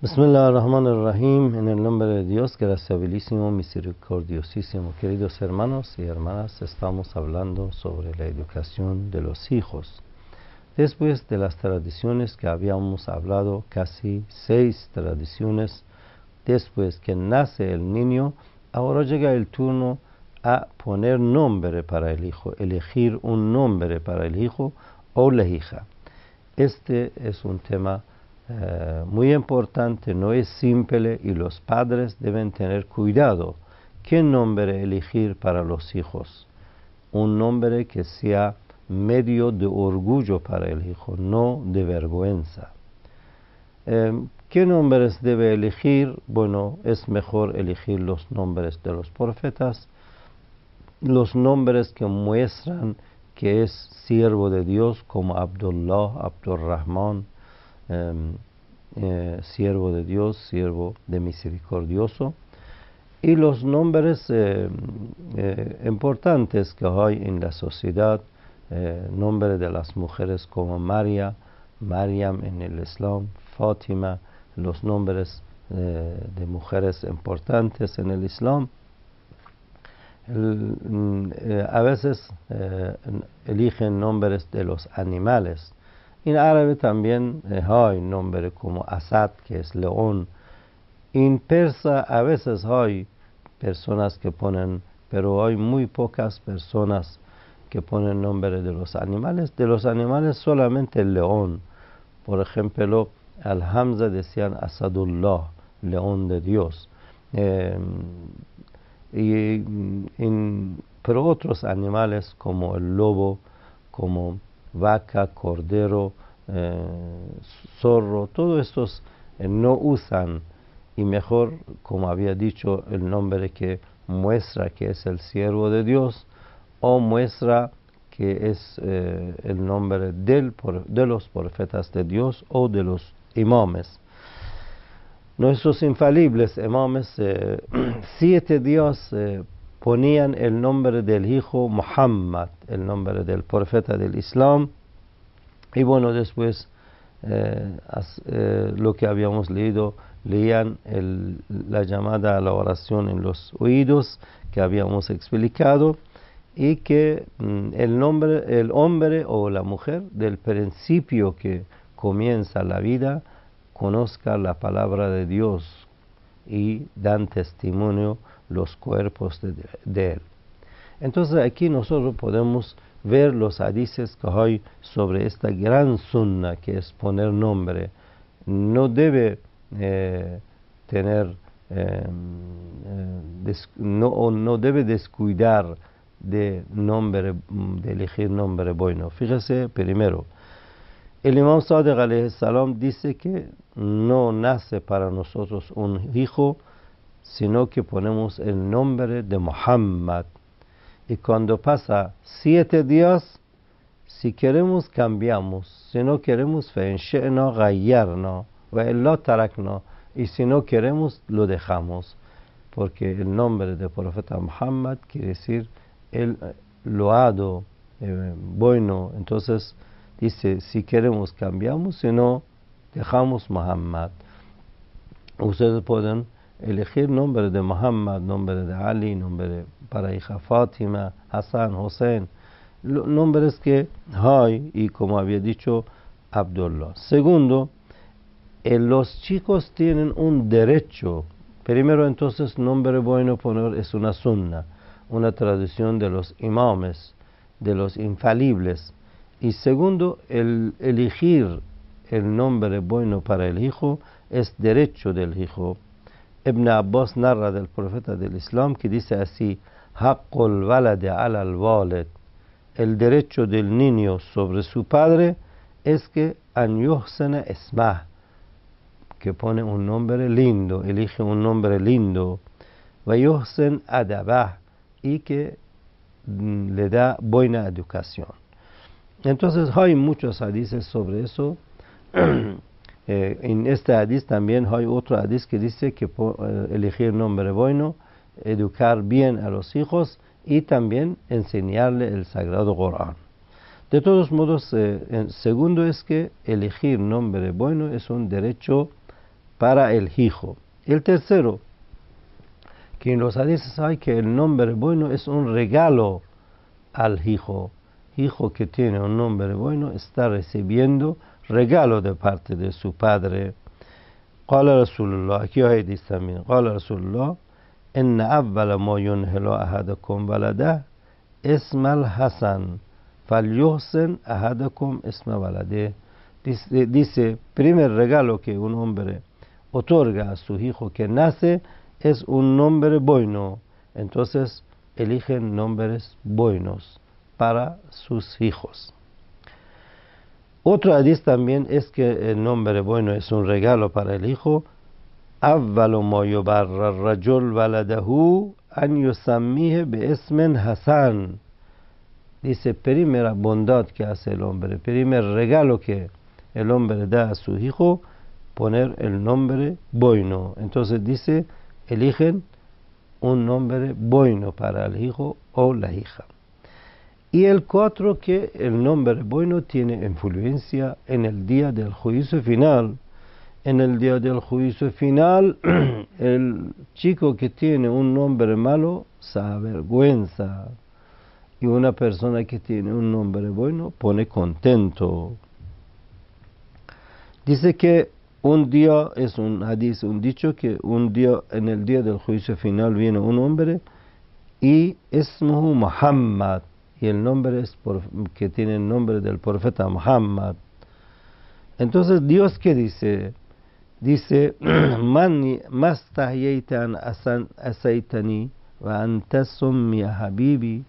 Bismillahirrahmanirrahim. En el nombre de Dios, gracioso, misericordiosísimo. Queridos hermanos y hermanas, estamos hablando sobre la educación de los hijos. Después de las tradiciones que habíamos hablado, casi 6 tradiciones, después que nace el niño, ahora llega el turno a poner nombre para el hijo, elegir un nombre para el hijo o la hija. Este es un tema muy importante, no es simple y los padres deben tener cuidado. ¿Qué nombre elegir para los hijos? Un nombre que sea medio de orgullo para el hijo, no de vergüenza. ¿Qué nombres debe elegir? Bueno, es mejor elegir los nombres de los profetas, los nombres que muestran que es siervo de Dios, como Abdullah, Abdurrahman, siervo de Dios, siervo de misericordioso, y los nombres importantes que hay en la sociedad, nombre de las mujeres como María, Maryam en el Islam, Fátima, los nombres de mujeres importantes en el Islam. A veces eligen nombres de los animales. En árabe también hay nombres como Asad, que es león. En persa a veces hay personas que ponen, pero hay muy pocas personas que ponen nombre de los animales. De los animales solamente el león. Por ejemplo, al Hamza decían Asadullah, león de Dios. Pero otros animales como el lobo, como vaca, cordero, zorro, todos estos no usan, y mejor, como había dicho, el nombre que muestra que es el siervo de Dios o muestra que es el nombre de los profetas de Dios o de los imames. Nuestros infalibles imames, 7 días ponían el nombre del hijo Muhammad, el nombre del profeta del Islam, y bueno, después lo que habíamos leído, leían la llamada a la oración en los oídos que habíamos explicado, y que el hombre o la mujer del principio que comienza la vida conozca la palabra de Dios y dan testimonio los cuerpos de él. Entonces aquí nosotros podemos ver los hadices que hay sobre esta gran sunna que es poner nombre. No debe no debe descuidar de elegir nombre bueno. Fíjese primero, el Imam Sadiq alayhi salam dice que no nace para nosotros un hijo, sino que ponemos el nombre de Muhammad. Y cuando pasa 7 días, si queremos cambiamos, si no queremos فَإِنْ شِئْنَا غَيَّرْنَا وَإِلَّا تَرَكْنَا, y si no queremos lo dejamos, porque el nombre del profeta Muhammad quiere decir el loado, bueno. Entonces dice, si queremos cambiamos, si no dejamos Muhammad. Ustedes pueden elegir nombre de Muhammad, nombre de Ali, nombre para hija Fátima, Hassan, Hussein, nombres que hay, y como había dicho, Abdullah. Segundo, los chicos tienen un derecho. Primero, entonces, nombre bueno poner es una sunna, una tradición de los imames, de los infalibles. Y segundo, el elegir el nombre bueno para el hijo es derecho del hijo. Ibn Abbas narra del profeta del Islam que dice así: Haqqul walad ala al-walid, el derecho del niño sobre su padre es que an yuhsana ismah, que pone un nombre lindo, elige un nombre lindo, wa yuhsan adabah, y que le da buena educación. Entonces hay muchos hadices sobre eso. En este hadith también hay otro hadith que dice que elegir nombre bueno, educar bien a los hijos y también enseñarle el Sagrado Corán. De todos modos, el segundo es que elegir nombre bueno es un derecho para el hijo. El tercero, que en los hadices hay que el nombre bueno es un regalo al hijo. Hijo que tiene un nombre bueno está recibiendo regalo de parte de su padre. قال رسول الله, aquí hay hadith también, قال رسول الله إن أول ما ينهل أحدكم ولده اسم الحسن فليحسن أحدكم اسم ولده. Dice, primer regalo que un hombre otorga a su hijo que nace es un nombre bueno. Entonces eligen nombres buenos para sus hijos. Otro hadith también es que el nombre bueno es un regalo para el hijo. أول ما يبر الرجل ولده أن يسميه باسم حسن. Dice, primera bondad que hace el hombre, primer regalo que el hombre da a su hijo, poner el nombre bueno. Entonces dice, eligen un nombre bueno para el hijo o la hija. Y el cuatro, que el nombre bueno tiene influencia en el día del juicio final. En el día del juicio final, el chico que tiene un nombre malo se avergüenza. Y una persona que tiene un nombre bueno pone contento. Dice que un día, es un hadith, un dicho, que un día, en el día del juicio final, viene un hombre y ismuhu Muhammad, y el nombre es que tiene el nombre del profeta Muhammad. Entonces, Dios, ¿qué dice? Dice, man mastahyayta an asaitani wa anta summi habibi.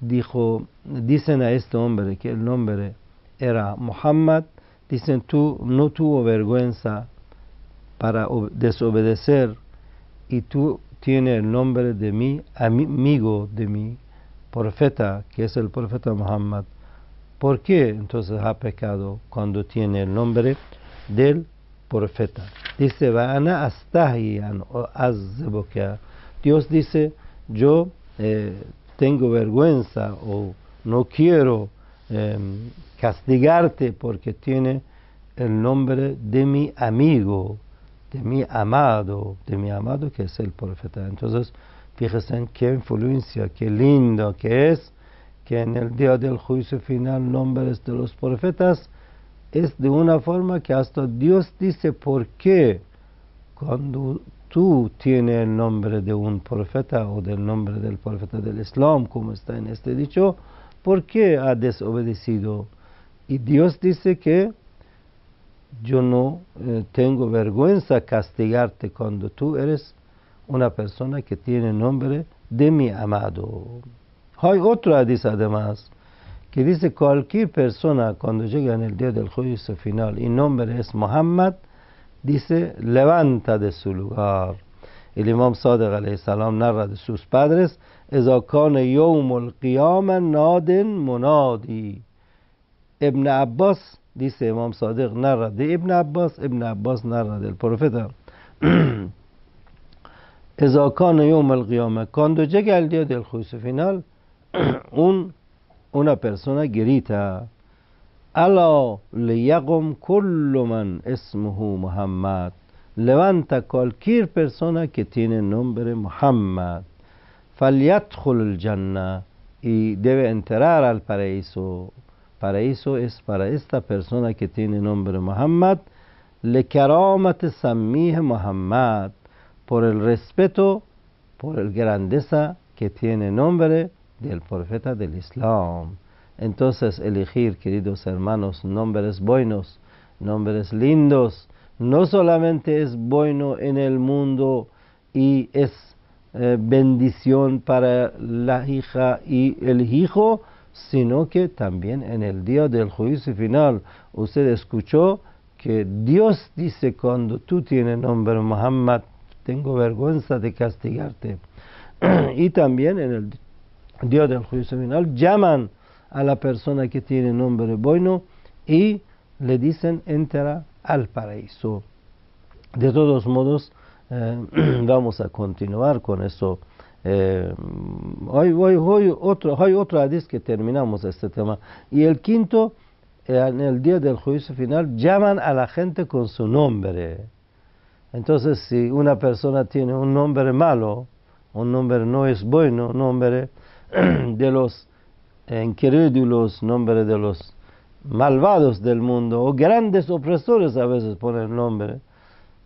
Dicen a este hombre que el nombre era Muhammad, dicen, tú no tuvo vergüenza para desobedecer y tú tienes el nombre de mi amigo, de mi profeta, que es el profeta Muhammad. ¿Por qué entonces ha pecado cuando tiene el nombre del profeta? Dice, Va'ana astahi an azbuka. Dios dice, yo tengo vergüenza o no quiero castigarte porque tiene el nombre de mi amigo, de mi amado que es el profeta. Entonces, fíjense en qué influencia, qué lindo que es que en el día del juicio final nombres de los profetas es de una forma que hasta Dios dice, ¿por qué cuando tú tienes el nombre de un profeta o del nombre del profeta del Islam, como está en este dicho, por qué ha desobedecido? Y Dios dice que yo no tengo vergüenza castigarte cuando tú eres una persona que tiene nombre de mi amado. Hay otro hadith además que dice, cualquier persona cuando llega en el día del juicio final y nombre es Muhammad, dice, levanta de su lugar. El Imam Sadiq alayhi salam narra de sus padres, إذا كان يوم القيامة ناد منادي. Ibn Abbas, dice Imam Sadiq, narra de Ibn Abbas narra del profeta. إذا كان يوم القيامة, cuando llega el día del juicio final, una persona grita, ألا ليقم كل من اسمه Muhammad. Levanta cualquier persona que tiene nombre Muhammad. فليدخل الجنة, y debe entrar al paraíso. Paraíso es para esta persona que tiene nombre Muhammad. لكرامة سميه Muhammad, por el respeto, por el grandeza que tiene nombre del profeta del Islam. Entonces, elegir, queridos hermanos, nombres buenos, nombres lindos, no solamente es bueno en el mundo y es bendición para la hija y el hijo, sino que también en el día del juicio final. Usted escuchó que Dios dice, cuando tú tienes nombre Muhammad, tengo vergüenza de castigarte. Y también en el día del juicio final llaman a la persona que tiene nombre bueno y le dicen entra al paraíso. De todos modos, vamos a continuar con eso. Hay otro hadith que terminamos este tema. Y el quinto, en el día del juicio final, llaman a la gente con su nombre. Entonces, si una persona tiene un nombre malo, un nombre no es bueno, nombre de los incrédulos, nombre de los malvados del mundo, o grandes opresores a veces ponen nombre,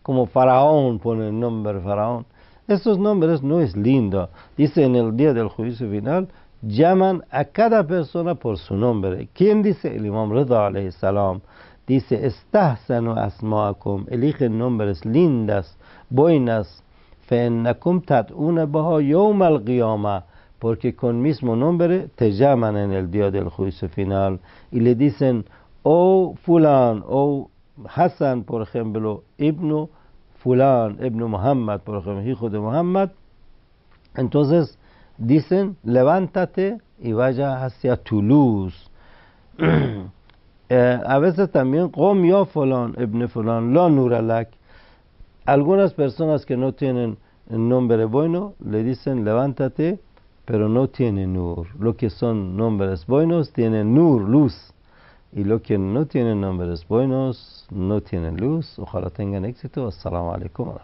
como Faraón pone el nombre Faraón. Estos nombres no es lindo. Dice en el día del juicio final, llaman a cada persona por su nombre. ¿Quién dice? El Imam Rida alayhi salam. Dice, estahsanu asma'akum, eligen nombres lindas, buenas, فَإِنَّكُمْ تَدْعُونَ بَهَا يَوْمَ الْقِيَامَةِ, porque con mismo nombre te llaman en el día del juicio final y le dicen, oh fulán, oh Hassan, por ejemplo, ibn fulán, ibn Muhammad, por ejemplo, hijo de Muhammad. Entonces dicen, levántate y vaya hacia tu luz. A veces también, qom ya fulán, ibn fulán, la nura lak. Algunas personas que no tienen un nombre bueno le dicen, levántate, pero no tienen nur. Lo que son nombres buenos tienen nur, luz. Y lo que no tienen nombres buenos no tienen luz. Ojalá tengan éxito. Assalamu alaikum.